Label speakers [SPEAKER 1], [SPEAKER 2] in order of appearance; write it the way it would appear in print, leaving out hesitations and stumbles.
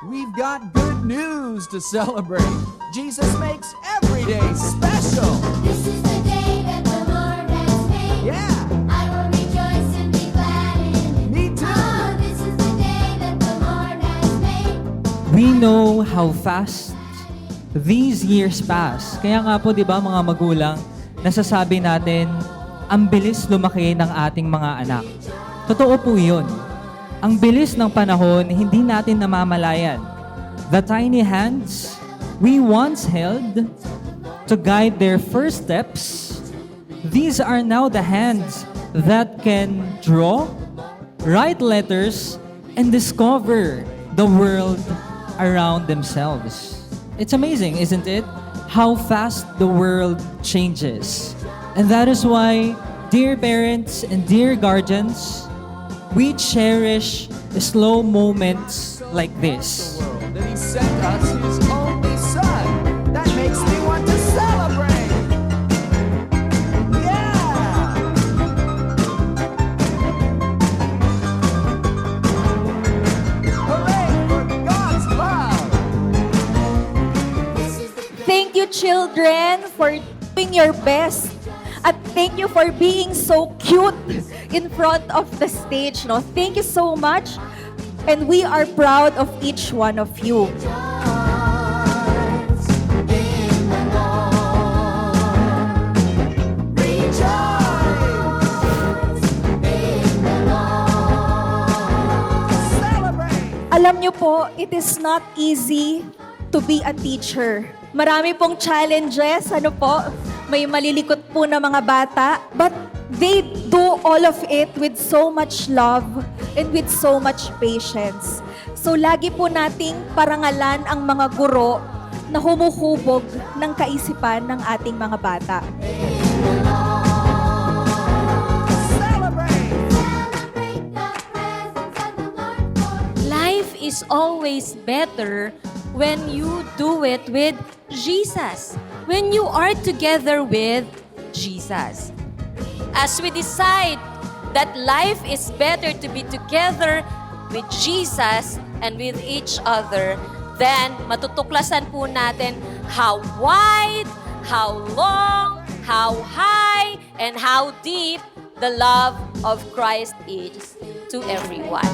[SPEAKER 1] We've got good news to celebrate. Jesus makes every day special.
[SPEAKER 2] This is the day that the Lord has made.
[SPEAKER 1] Yeah,
[SPEAKER 2] I will rejoice and be glad in it.
[SPEAKER 1] me too.
[SPEAKER 2] Oh, this is the day that the Lord has made.
[SPEAKER 3] We know how fast these years pass. Kaya nga po, di ba mga magulang, nasasabi natin, ang bilis lumaki ng ating mga anak. Totoo po yun. Ang bilis ng panahon, hindi natin namamalayan. The tiny hands we once held to guide their first steps, these are now the hands that can draw, write letters, and discover the world around themselves. It's amazing, isn't it? How fast the world changes. And that is why, dear parents and dear guardians, we cherish the slow moments like this.
[SPEAKER 1] World that He sent us His only Son. That makes me want to celebrate. Yeah. Hooray for God's love.
[SPEAKER 4] Thank you, children, for doing your best. At thank you for being so cute in front of the stage. No? Thank you so much. And we are proud of each one of you.
[SPEAKER 2] Rejoice in the Lord. Rejoice in the Lord.
[SPEAKER 1] Celebrate.
[SPEAKER 4] Alam niyo po, it is not easy to be a teacher. Marami pong challenges, ano po, may malilikot po na mga bata, but they do all of it with so much love and with so much patience. So lagi po nating parangalan ang mga guro na humuhubog ng kaisipan ng ating mga bata.
[SPEAKER 1] Celebrate.
[SPEAKER 2] Celebrate the presence of the Lord for
[SPEAKER 5] Life is always better when you do it with Jesus. When you are together with Jesus. As we decide that life is better to be together with Jesus and with each other, then matutuklasan po natin how wide, how long, how high, and how deep the love of Christ is to everyone.